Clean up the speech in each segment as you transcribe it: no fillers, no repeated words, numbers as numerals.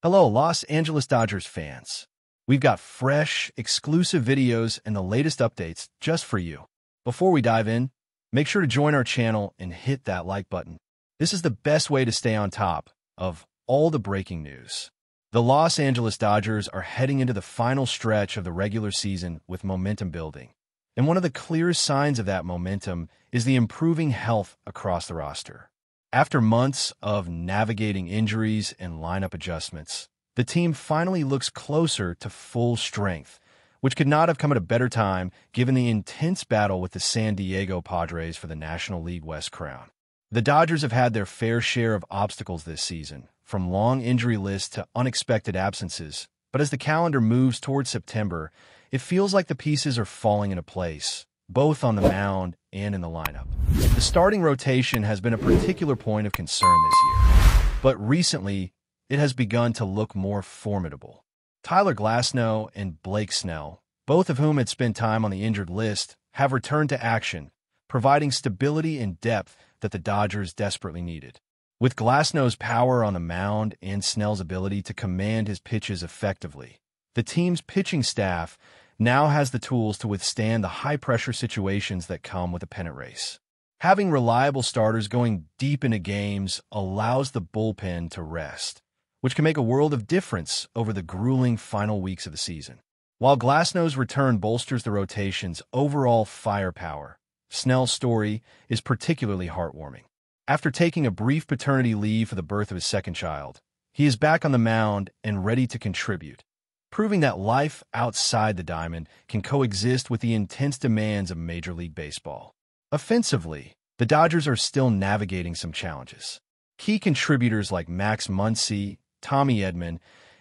Hello, Los Angeles Dodgers fans. We've got fresh, exclusive videos and the latest updates just for you. Before we dive in, make sure to join our channel and hit that like button. This is the best way to stay on top of all the breaking news. The Los Angeles Dodgers are heading into the final stretch of the regular season with momentum building. And one of the clearest signs of that momentum is the improving health across the roster. After months of navigating injuries and lineup adjustments, the team finally looks closer to full strength, which could not have come at a better time given the intense battle with the San Diego Padres for the National League West crown. The Dodgers have had their fair share of obstacles this season, from long injury lists to unexpected absences, but as the calendar moves towards September, it feels like the pieces are falling into place, both on the mound and in the lineup. The starting rotation has been a particular point of concern this year, but recently it has begun to look more formidable. Tyler Glasnow and Blake Snell, both of whom had spent time on the injured list, have returned to action, providing stability and depth that the Dodgers desperately needed. With Glasnow's power on the mound and Snell's ability to command his pitches effectively, the team's pitching staff now has the tools to withstand the high-pressure situations that come with a pennant race. Having reliable starters going deep into games allows the bullpen to rest, which can make a world of difference over the grueling final weeks of the season. While Glasnow's return bolsters the rotation's overall firepower, Snell's story is particularly heartwarming. After taking a brief paternity leave for the birth of his second child, he is back on the mound and ready to contribute, proving that life outside the diamond can coexist with the intense demands of Major League Baseball. Offensively, the Dodgers are still navigating some challenges. Key contributors like Max Muncy, Tommy Edman,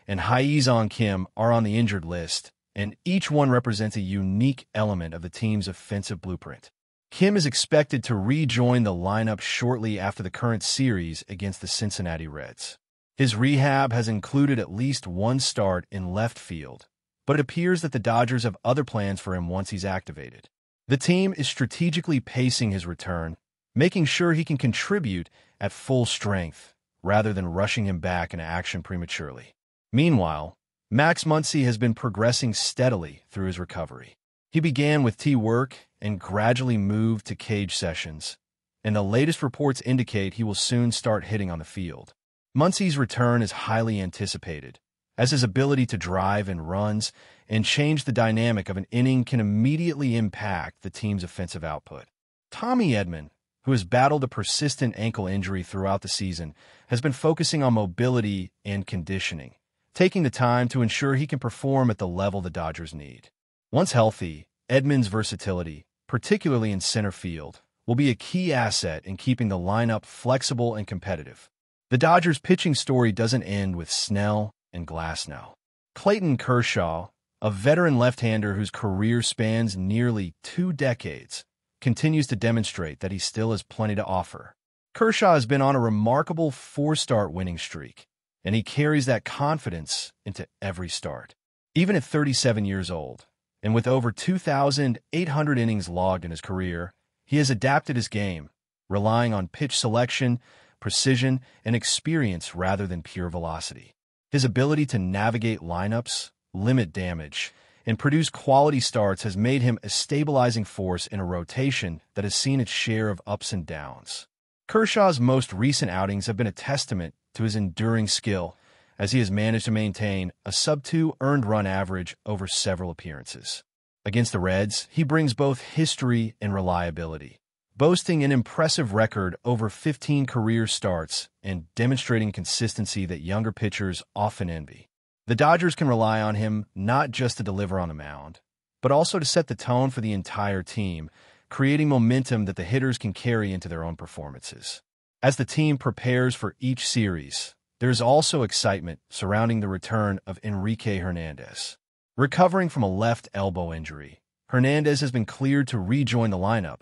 and Hye-Sung Kim are on the injured list, and each one represents a unique element of the team's offensive blueprint. Kim is expected to rejoin the lineup shortly after the current series against the Cincinnati Reds. His rehab has included at least one start in left field, but it appears that the Dodgers have other plans for him once he's activated. The team is strategically pacing his return, making sure he can contribute at full strength rather than rushing him back into action prematurely. Meanwhile, Max Muncy has been progressing steadily through his recovery. He began with tee work and gradually moved to cage sessions, and the latest reports indicate he will soon start hitting on the field. Muncy's return is highly anticipated, as his ability to drive in runs and change the dynamic of an inning can immediately impact the team's offensive output. Tommy Edman, who has battled a persistent ankle injury throughout the season, has been focusing on mobility and conditioning, taking the time to ensure he can perform at the level the Dodgers need. Once healthy, Edman's versatility, particularly in center field, will be a key asset in keeping the lineup flexible and competitive. The Dodgers' pitching story doesn't end with Snell and Glasnow. Clayton Kershaw, a veteran left-hander whose career spans nearly 2 decades, continues to demonstrate that he still has plenty to offer. Kershaw has been on a remarkable 4-start winning streak, and he carries that confidence into every start. Even at 37 years old, and with over 2,800 innings logged in his career, he has adapted his game, relying on pitch selection, precision, and experience rather than pure velocity. His ability to navigate lineups, limit damage, and produce quality starts has made him a stabilizing force in a rotation that has seen its share of ups and downs. Kershaw's most recent outings have been a testament to his enduring skill, as he has managed to maintain a sub-2 earned run average over several appearances. Against the Reds, he brings both history and reliability, boasting an impressive record over 15 career starts and demonstrating consistency that younger pitchers often envy. The Dodgers can rely on him not just to deliver on the mound, but also to set the tone for the entire team, creating momentum that the hitters can carry into their own performances. As the team prepares for each series, there is also excitement surrounding the return of Enrique Hernandez. Recovering from a left elbow injury, Hernandez has been cleared to rejoin the lineup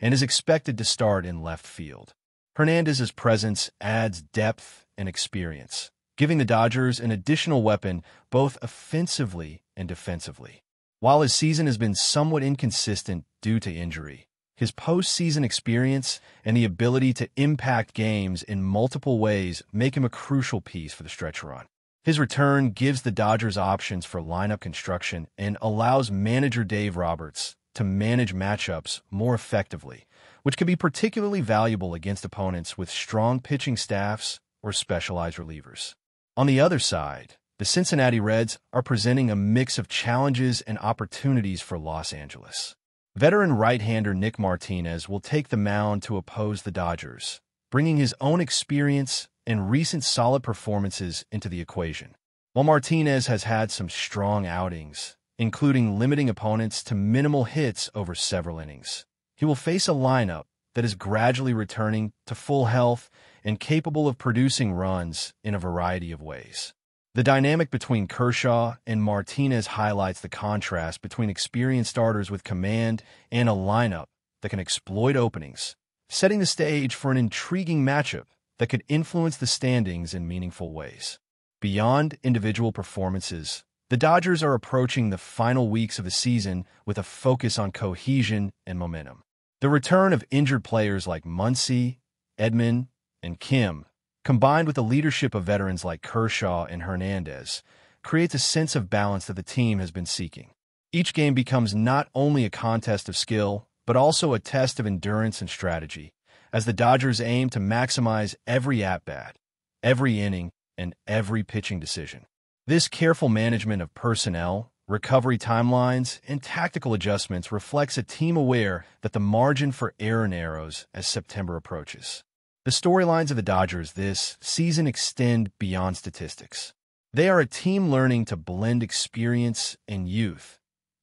and is expected to start in left field. Hernandez's presence adds depth and experience, giving the Dodgers an additional weapon both offensively and defensively. While his season has been somewhat inconsistent due to injury, his postseason experience and the ability to impact games in multiple ways make him a crucial piece for the stretch run. His return gives the Dodgers options for lineup construction and allows manager Dave Roberts to manage matchups more effectively, which can be particularly valuable against opponents with strong pitching staffs or specialized relievers. On the other side, the Cincinnati Reds are presenting a mix of challenges and opportunities for Los Angeles. Veteran right-hander Nick Martinez will take the mound to oppose the Dodgers, bringing his own experience and recent solid performances into the equation. While Martinez has had some strong outings, including limiting opponents to minimal hits over several innings, he will face a lineup that is gradually returning to full health and capable of producing runs in a variety of ways. The dynamic between Kershaw and Martinez highlights the contrast between experienced starters with command and a lineup that can exploit openings, setting the stage for an intriguing matchup that could influence the standings in meaningful ways. Beyond individual performances, the Dodgers are approaching the final weeks of the season with a focus on cohesion and momentum. The return of injured players like Muncy, Edman, and Kim, combined with the leadership of veterans like Kershaw and Hernandez, creates a sense of balance that the team has been seeking. Each game becomes not only a contest of skill, but also a test of endurance and strategy, as the Dodgers aim to maximize every at-bat, every inning, and every pitching decision. This careful management of personnel, recovery timelines, and tactical adjustments reflects a team aware that the margin for error narrows as September approaches. The storylines of the Dodgers this season extend beyond statistics. They are a team learning to blend experience and youth,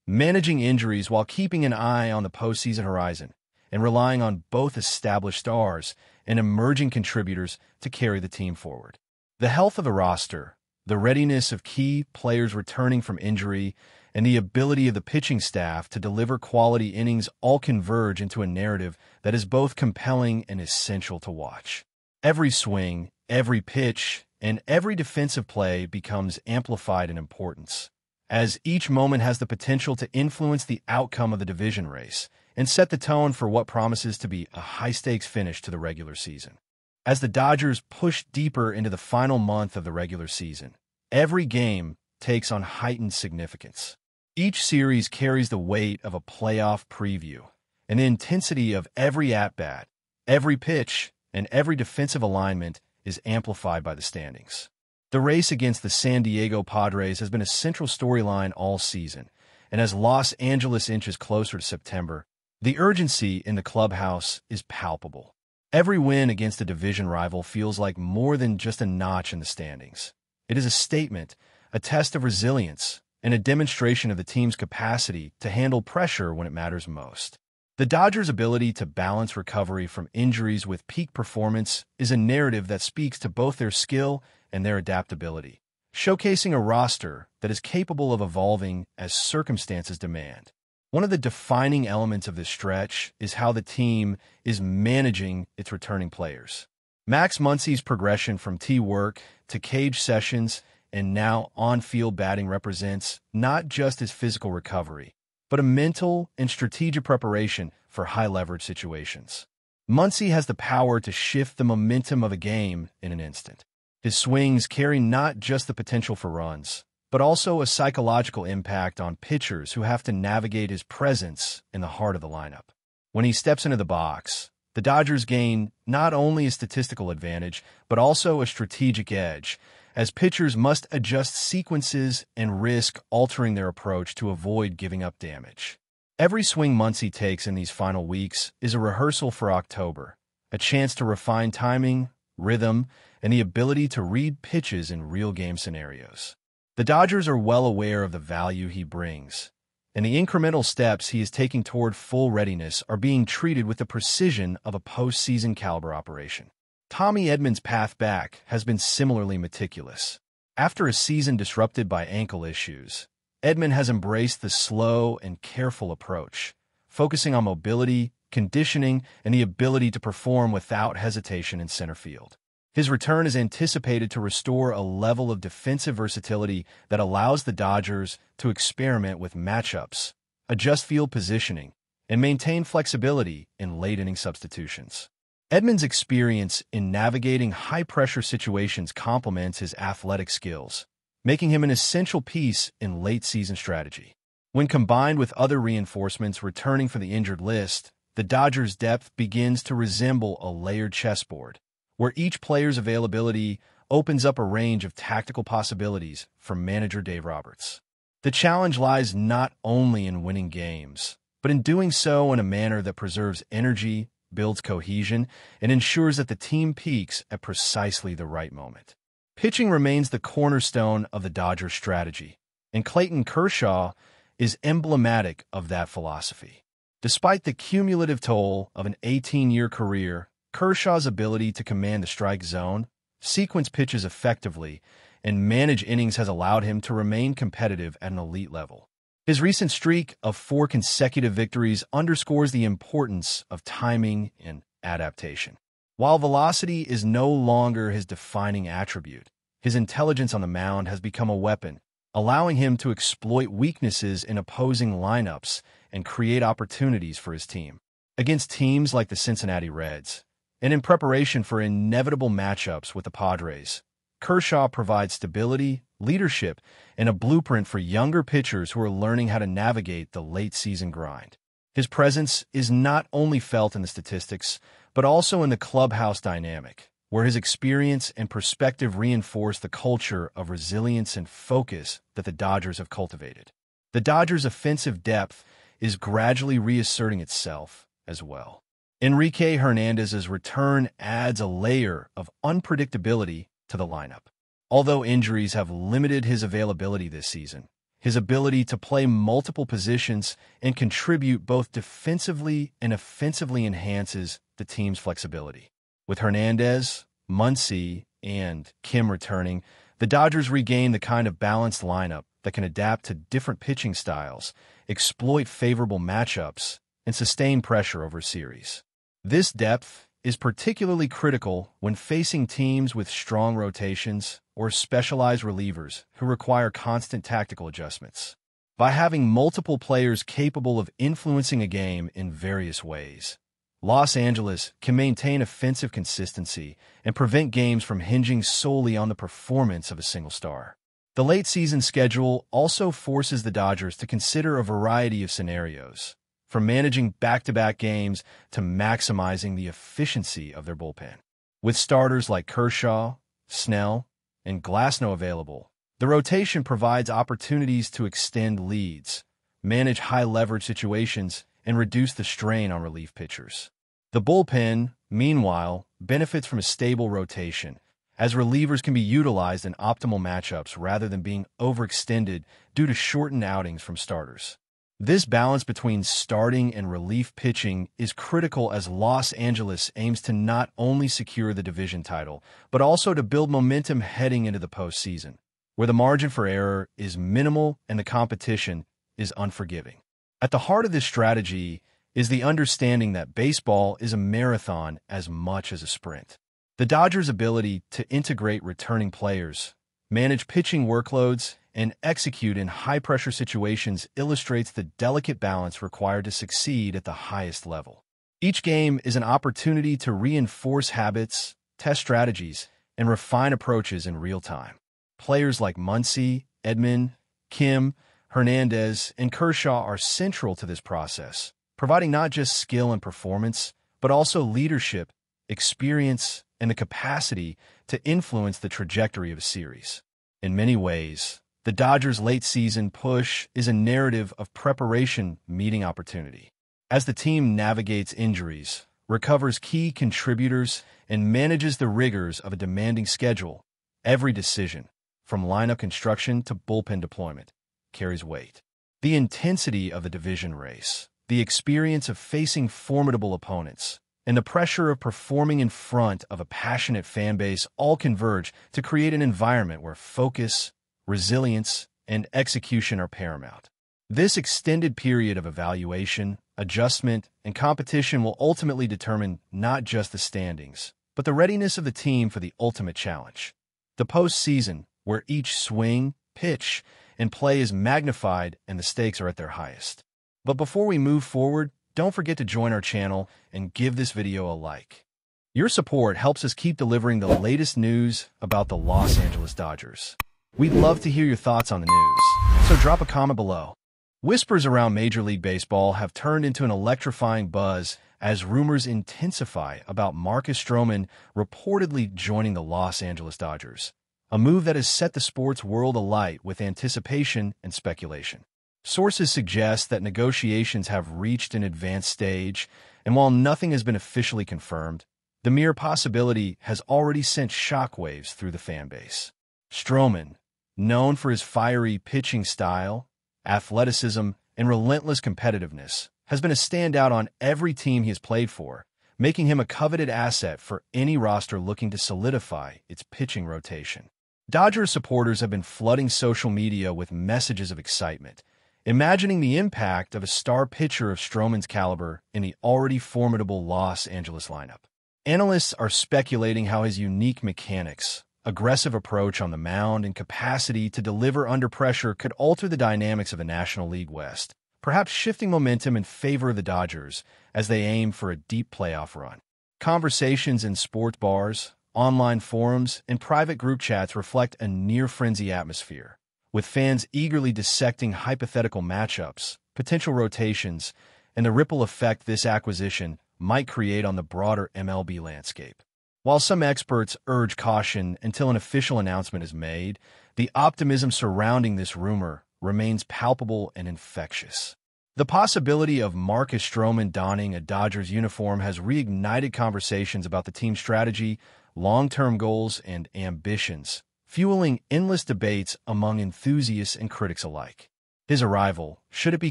managing injuries while keeping an eye on the postseason horizon, and relying on both established stars and emerging contributors to carry the team forward. The health of the roster, the readiness of key players returning from injury, and the ability of the pitching staff to deliver quality innings all converge into a narrative that is both compelling and essential to watch. Every swing, every pitch, and every defensive play becomes amplified in importance, as each moment has the potential to influence the outcome of the division race and set the tone for what promises to be a high-stakes finish to the regular season. As the Dodgers push deeper into the final month of the regular season, every game takes on heightened significance. Each series carries the weight of a playoff preview, and the intensity of every at-bat, every pitch, and every defensive alignment is amplified by the standings. The race against the San Diego Padres has been a central storyline all season, and as Los Angeles inches closer to September, the urgency in the clubhouse is palpable. Every win against a division rival feels like more than just a notch in the standings. It is a statement, a test of resilience, and a demonstration of the team's capacity to handle pressure when it matters most. The Dodgers' ability to balance recovery from injuries with peak performance is a narrative that speaks to both their skill and their adaptability, showcasing a roster that is capable of evolving as circumstances demand. One of the defining elements of this stretch is how the team is managing its returning players. Max Muncy's progression from tee work to cage sessions and now on-field batting represents not just his physical recovery, but a mental and strategic preparation for high-leverage situations. Muncy has the power to shift the momentum of a game in an instant. His swings carry not just the potential for runs, but also a psychological impact on pitchers who have to navigate his presence in the heart of the lineup. When he steps into the box, the Dodgers gain not only a statistical advantage, but also a strategic edge, as pitchers must adjust sequences and risk altering their approach to avoid giving up damage. Every swing Muncy takes in these final weeks is a rehearsal for October, a chance to refine timing, rhythm, and the ability to read pitches in real-game scenarios. The Dodgers are well aware of the value he brings, and the incremental steps he is taking toward full readiness are being treated with the precision of a postseason caliber operation. Tommy Edman's path back has been similarly meticulous. After a season disrupted by ankle issues, Edman has embraced the slow and careful approach, focusing on mobility, conditioning, and the ability to perform without hesitation in center field. His return is anticipated to restore a level of defensive versatility that allows the Dodgers to experiment with matchups, adjust field positioning, and maintain flexibility in late-inning substitutions. Edman's experience in navigating high-pressure situations complements his athletic skills, making him an essential piece in late-season strategy. When combined with other reinforcements returning from the injured list, the Dodgers' depth begins to resemble a layered chessboard, where each player's availability opens up a range of tactical possibilities for manager Dave Roberts. The challenge lies not only in winning games, but in doing so in a manner that preserves energy, builds cohesion, and ensures that the team peaks at precisely the right moment. Pitching remains the cornerstone of the Dodgers' strategy, and Clayton Kershaw is emblematic of that philosophy. Despite the cumulative toll of an 18-year career, Kershaw's ability to command the strike zone, sequence pitches effectively, and manage innings has allowed him to remain competitive at an elite level. His recent streak of 4 consecutive victories underscores the importance of timing and adaptation. While velocity is no longer his defining attribute, his intelligence on the mound has become a weapon, allowing him to exploit weaknesses in opposing lineups and create opportunities for his team. Against teams like the Cincinnati Reds, and in preparation for inevitable matchups with the Padres, Kershaw provides stability, leadership, and a blueprint for younger pitchers who are learning how to navigate the late-season grind. His presence is not only felt in the statistics, but also in the clubhouse dynamic, where his experience and perspective reinforce the culture of resilience and focus that the Dodgers have cultivated. The Dodgers' offensive depth is gradually reasserting itself as well. Enrique Hernandez's return adds a layer of unpredictability to the lineup. Although injuries have limited his availability this season, his ability to play multiple positions and contribute both defensively and offensively enhances the team's flexibility. With Hernandez, Muncy, and Kim returning, the Dodgers regain the kind of balanced lineup that can adapt to different pitching styles, exploit favorable matchups, and sustain pressure over a series. This depth is particularly critical when facing teams with strong rotations or specialized relievers who require constant tactical adjustments. By having multiple players capable of influencing a game in various ways, Los Angeles can maintain offensive consistency and prevent games from hinging solely on the performance of a single star. The late-season schedule also forces the Dodgers to consider a variety of scenarios, from managing back-to-back games to maximizing the efficiency of their bullpen. With starters like Kershaw, Snell, and Glasnow available, the rotation provides opportunities to extend leads, manage high-leverage situations, and reduce the strain on relief pitchers. The bullpen, meanwhile, benefits from a stable rotation, as relievers can be utilized in optimal matchups rather than being overextended due to shortened outings from starters. This balance between starting and relief pitching is critical as Los Angeles aims to not only secure the division title, but also to build momentum heading into the postseason, where the margin for error is minimal and the competition is unforgiving. At the heart of this strategy is the understanding that baseball is a marathon as much as a sprint. The Dodgers' ability to integrate returning players, manage pitching workloads, and execute in high-pressure situations illustrates the delicate balance required to succeed at the highest level. Each game is an opportunity to reinforce habits, test strategies, and refine approaches in real time. Players like Muncy, Edman, Kim, Hernandez, and Kershaw are central to this process, providing not just skill and performance, but also leadership, experience, and the capacity to influence the trajectory of a series. In many ways, the Dodgers' late-season push is a narrative of preparation meeting opportunity. As the team navigates injuries, recovers key contributors, and manages the rigors of a demanding schedule, every decision, from lineup construction to bullpen deployment, carries weight. The intensity of the division race, the experience of facing formidable opponents, and the pressure of performing in front of a passionate fan base all converge to create an environment where focus, resilience, and execution are paramount. This extended period of evaluation, adjustment, and competition will ultimately determine not just the standings, but the readiness of the team for the ultimate challenge, the postseason, where each swing, pitch, and play is magnified and the stakes are at their highest. But before we move forward, don't forget to join our channel and give this video a like. Your support helps us keep delivering the latest news about the Los Angeles Dodgers. We'd love to hear your thoughts on the news, so drop a comment below. Whispers around Major League Baseball have turned into an electrifying buzz as rumors intensify about Marcus Stroman reportedly joining the Los Angeles Dodgers, a move that has set the sports world alight with anticipation and speculation. Sources suggest that negotiations have reached an advanced stage, and while nothing has been officially confirmed, the mere possibility has already sent shockwaves through the fan base. Stroman, known for his fiery pitching style, athleticism, and relentless competitiveness, has been a standout on every team he has played for, making him a coveted asset for any roster looking to solidify its pitching rotation. Dodgers supporters have been flooding social media with messages of excitement, imagining the impact of a star pitcher of Stroman's caliber in the already formidable Los Angeles lineup. Analysts are speculating how his unique mechanics, aggressive approach on the mound, and capacity to deliver under pressure could alter the dynamics of the National League West, perhaps shifting momentum in favor of the Dodgers as they aim for a deep playoff run. Conversations in sports bars, online forums, and private group chats reflect a near-frenzy atmosphere, with fans eagerly dissecting hypothetical matchups, potential rotations, and the ripple effect this acquisition might create on the broader MLB landscape. While some experts urge caution until an official announcement is made, the optimism surrounding this rumor remains palpable and infectious. The possibility of Marcus Stroman donning a Dodgers uniform has reignited conversations about the team's strategy, long-term goals, and ambitions, fueling endless debates among enthusiasts and critics alike. His arrival, should it be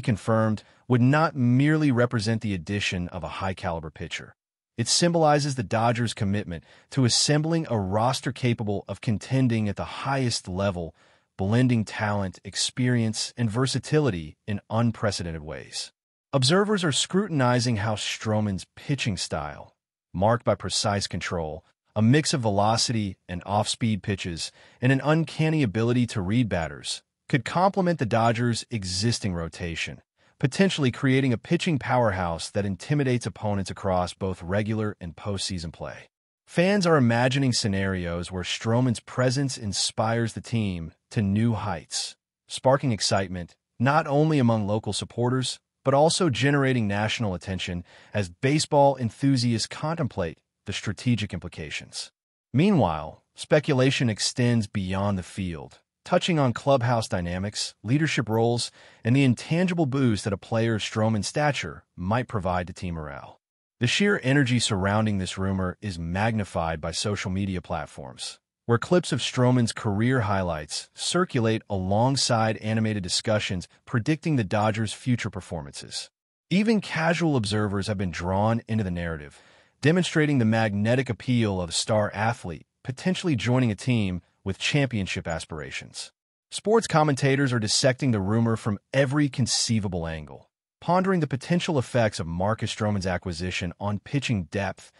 confirmed, would not merely represent the addition of a high-caliber pitcher. It symbolizes the Dodgers' commitment to assembling a roster capable of contending at the highest level, blending talent, experience, and versatility in unprecedented ways. Observers are scrutinizing how Stroman's pitching style, marked by precise control, a mix of velocity and off-speed pitches, and an uncanny ability to read batters, could complement the Dodgers' existing rotation, potentially creating a pitching powerhouse that intimidates opponents across both regular and postseason play. Fans are imagining scenarios where Stroman's presence inspires the team to new heights, sparking excitement not only among local supporters, but also generating national attention as baseball enthusiasts contemplate the strategic implications. Meanwhile, speculation extends beyond the field, touching on clubhouse dynamics, leadership roles, and the intangible boost that a player of Stroman's stature might provide to team morale. The sheer energy surrounding this rumor is magnified by social media platforms, where clips of Stroman's career highlights circulate alongside animated discussions predicting the Dodgers' future performances. Even casual observers have been drawn into the narrative, demonstrating the magnetic appeal of a star athlete potentially joining a team with championship aspirations. Sports commentators are dissecting the rumor from every conceivable angle, pondering the potential effects of Marcus Stroman's acquisition on pitching depth,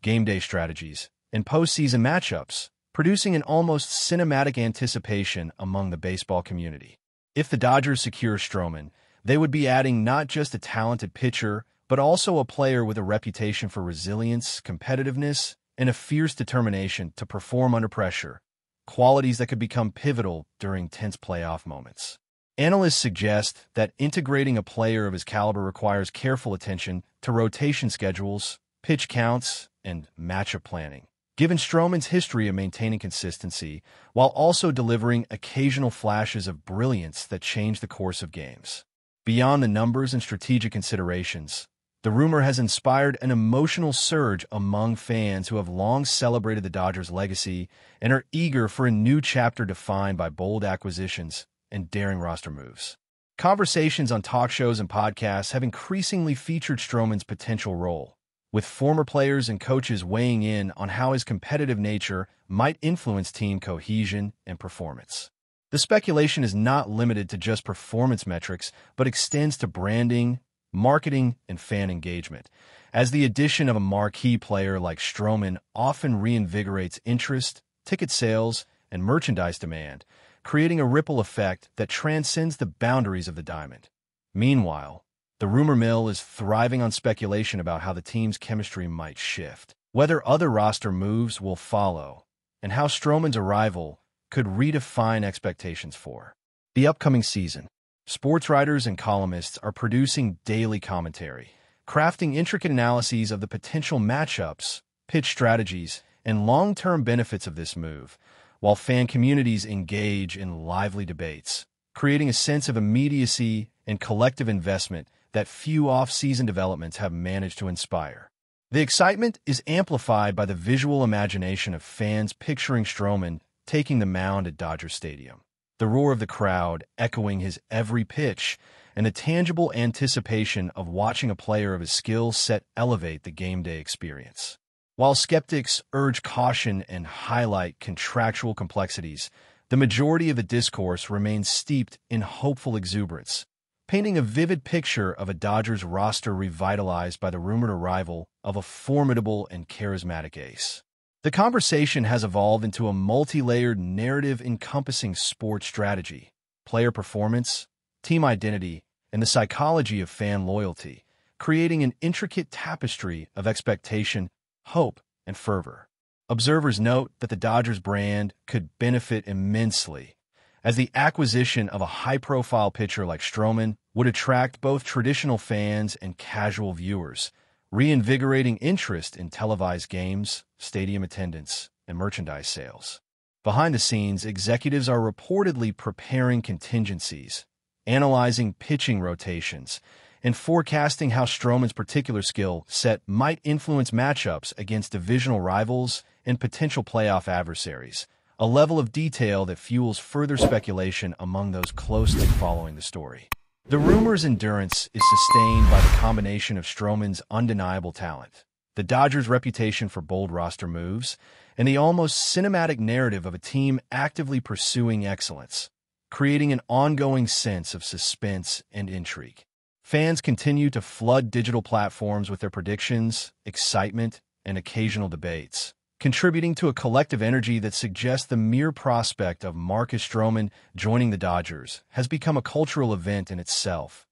game day strategies, and postseason matchups, producing an almost cinematic anticipation among the baseball community. If the Dodgers secure Stroman, they would be adding not just a talented pitcher, but also a player with a reputation for resilience, competitiveness, and a fierce determination to perform under pressure, qualities that could become pivotal during tense playoff moments. Analysts suggest that integrating a player of his caliber requires careful attention to rotation schedules, pitch counts, and matchup planning, given Stroman's history of maintaining consistency while also delivering occasional flashes of brilliance that change the course of games. Beyond the numbers and strategic considerations, the rumor has inspired an emotional surge among fans who have long celebrated the Dodgers' legacy and are eager for a new chapter defined by bold acquisitions and daring roster moves. Conversations on talk shows and podcasts have increasingly featured Stroman's potential role, with former players and coaches weighing in on how his competitive nature might influence team cohesion and performance. The speculation is not limited to just performance metrics, but extends to branding, marketing, and fan engagement, as the addition of a marquee player like Stroman often reinvigorates interest, ticket sales, and merchandise demand, creating a ripple effect that transcends the boundaries of the diamond. Meanwhile, the rumor mill is thriving on speculation about how the team's chemistry might shift, whether other roster moves will follow, and how Stroman's arrival could redefine expectations for the upcoming season. Sports writers and columnists are producing daily commentary, crafting intricate analyses of the potential matchups, pitch strategies, and long-term benefits of this move, while fan communities engage in lively debates, creating a sense of immediacy and collective investment that few off-season developments have managed to inspire. The excitement is amplified by the visual imagination of fans picturing Stroman taking the mound at Dodger Stadium, the roar of the crowd echoing his every pitch, and the tangible anticipation of watching a player of his skill set elevate the game-day experience. While skeptics urge caution and highlight contractual complexities, the majority of the discourse remains steeped in hopeful exuberance, painting a vivid picture of a Dodgers roster revitalized by the rumored arrival of a formidable and charismatic ace. The conversation has evolved into a multi-layered narrative encompassing sports strategy, player performance, team identity, and the psychology of fan loyalty, creating an intricate tapestry of expectation, hope, and fervor. Observers note that the Dodgers brand could benefit immensely, as the acquisition of a high-profile pitcher like Stroman would attract both traditional fans and casual viewers, reinvigorating interest in televised games, stadium attendance, and merchandise sales. Behind the scenes, executives are reportedly preparing contingencies, analyzing pitching rotations, and forecasting how Stroman's particular skill set might influence matchups against divisional rivals and potential playoff adversaries, a level of detail that fuels further speculation among those closely following the story. The rumor's endurance is sustained by the combination of Stroman's undeniable talent, the Dodgers' reputation for bold roster moves, and the almost cinematic narrative of a team actively pursuing excellence, creating an ongoing sense of suspense and intrigue. Fans continue to flood digital platforms with their predictions, excitement, and occasional debates, contributing to a collective energy that suggests the mere prospect of Marcus Stroman joining the Dodgers has become a cultural event in itself,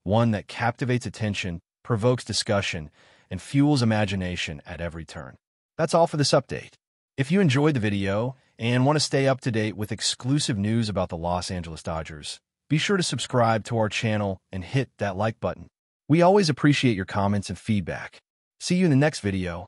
one that captivates attention, provokes discussion, and fuels imagination at every turn. That's all for this update. If you enjoyed the video and want to stay up to date with exclusive news about the Los Angeles Dodgers, be sure to subscribe to our channel and hit that like button. We always appreciate your comments and feedback. See you in the next video.